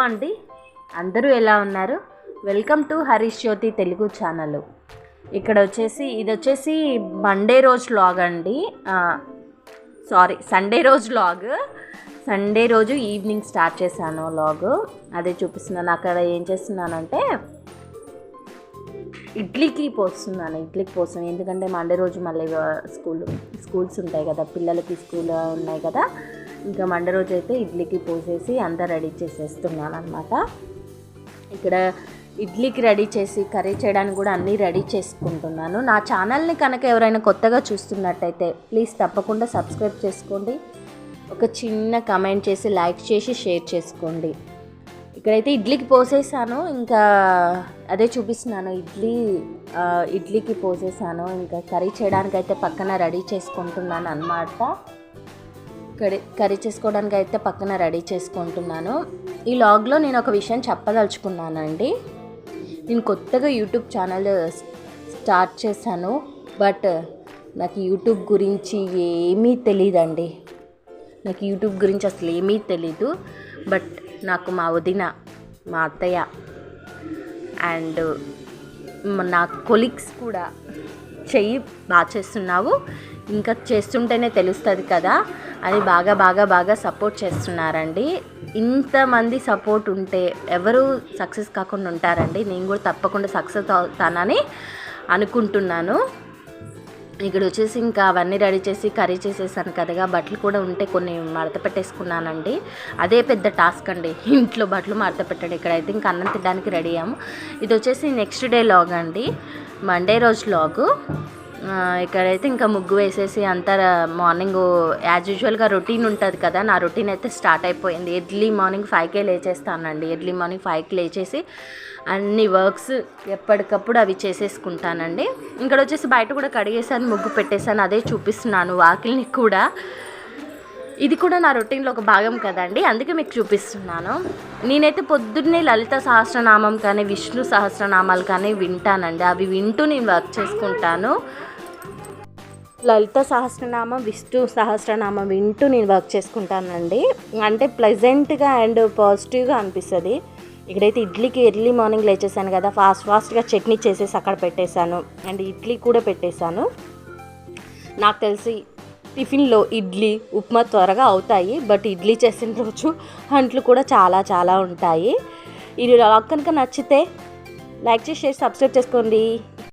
అండి, అందరూ ఎలా ఉన్నారు? Welcome to Harish Jyothi Telugu channel. ఇది వచ్చేసి మండే రోజు వ్లాగ్ అండి. సండే రోజు వ్లాగ్. సండే రోజు ఈవినింగ్ స్టార్ట్ చేశాను వ్లాగ్. అదే చూపిస్తున్నాను. అక్కడ ఏం చేస్తున్నానంటే ఇడ్లీకి పోస్తున్నాను. ఎందుకంటే మండే రోజు మళ్ళీ స్కూల్స్ ఉంటాయి కదా, పిల్లలకి స్కూల్ ఉన్నాయి కదా. ఇంకా మండే రోజు అయితే ఇడ్లీకి పోసేసి అంతా రెడీ చేసేస్తున్నాను అనమాట. ఇక్కడ ఇడ్లీకి రెడీ చేసి కర్రీ చేయడానికి కూడా అన్నీ రెడీ చేసుకుంటున్నాను. నా ఛానల్ని కనుక ఎవరైనా కొత్తగా చూస్తున్నట్టయితే ప్లీజ్ తప్పకుండా సబ్స్క్రైబ్ చేసుకోండి. ఒక చిన్న కమెంట్ చేసి, లైక్ చేసి, షేర్ చేసుకోండి. ఇక్కడైతే ఇడ్లీకి పోసేసాను. ఇంకా అదే చూపిస్తున్నాను. ఇడ్లీకి పోసేసాను. ఇంకా కర్రీ చేయడానికైతే పక్కన రెడీ చేసుకుంటున్నాను అన్నమాట. కర్రీ చేసుకోవడానికి అయితే పక్కన రెడీ చేసుకుంటున్నాను. ఈ వ్లాగ్లో నేను ఒక విషయం చెప్పదలుచుకున్నానండి. నేను కొత్తగా యూట్యూబ్ ఛానల్ స్టార్ట్ చేశాను. బట్ నాకు యూట్యూబ్ గురించి ఏమీ తెలియదండి. నాకు యూట్యూబ్ గురించి అసలు ఏమీ తెలీదు. బట్ నాకు మా వదిన, మా అత్తయ్య అండ్ నా కొలీగ్స్ కూడా చెయ్యి బాగా చేస్తున్నావు, ఇంకా చేస్తుంటేనే తెలుస్తుంది కదా అని బాగా సపోర్ట్ చేస్తున్నారండి. ఇంతమంది సపోర్ట్ ఉంటే ఎవరు సక్సెస్ కాకుండా ఉంటారండి. నేను కూడా తప్పకుండా సక్సెస్ అవుతానని అనుకుంటున్నాను. ఇక్కడ వచ్చేసి ఇంకా అవన్నీ రెడీ చేసి కర్రీ చేసేసాను కదా. బట్టలు కూడా ఉంటే కొన్ని మడత పెట్టేసుకున్నానండి. అదే పెద్ద టాస్క్ అండి, ఇంట్లో బట్టలు మడత పెట్టండి. ఇక్కడైతే ఇంకా అన్నం తినడానికి రెడీ అయ్యాము. ఇది వచ్చేసి నెక్స్ట్ డే వ్లాగ్ అండి, మండే రోజు వ్లాగు. ఇక్కడైతే ఇంకా ముగ్గు వేసేసి అంతా మార్నింగ్ యాజ్ యూజువల్గా రొటీన్ ఉంటుంది కదా, నా రొటీన్ అయితే స్టార్ట్ అయిపోయింది. ఎర్లీ మార్నింగ్ 5కే లేచేస్తానండి. ఎర్లీ మార్నింగ్ 5కి లేచేసి అన్ని వర్క్స్ ఎప్పటికప్పుడు అవి చేసేసుకుంటానండి. ఇక్కడ వచ్చేసి బయట కూడా కడిగేసాను, ముగ్గు పెట్టేశాను. అదే చూపిస్తున్నాను వాకిల్ని కూడా. ఇది కూడా నా రొటీన్లో ఒక భాగం కదండి, అందుకే మీకు చూపిస్తున్నాను. నేనైతే పొద్దున్నే లలిత సహస్రనామం కానీ విష్ణు సహస్రనామాలు కానీ వింటానండి. అవి వింటూ నేను వర్క్ చేసుకుంటాను. లలిత సహస్రనామం, విష్ణు సహస్రనామం వింటూ నేను వర్క్ చేసుకుంటానండి. అంటే ప్లెజెంట్గా అండ్ పాజిటివ్గా అనిపిస్తుంది. ఇక్కడైతే ఇడ్లీకి ఎర్లీ మార్నింగ్ లేచేసాను కదా, ఫాస్ట్గా చట్నీ చేసేసి అక్కడ పెట్టేశాను. అండ్ ఇడ్లీ కూడా పెట్టేశాను. నాకు తెలిసి టిఫిన్లో ఇడ్లీ, ఉప్మా త్వరగా అవుతాయి. బట్ ఇడ్లీ చేసిన రోజు అంట్లు కూడా చాలా ఉంటాయి. ఇది వ్లాగ్ కనుక నచ్చితే లైక్ చేసి, షేర్, సబ్స్క్రైబ్ చేసుకోండి.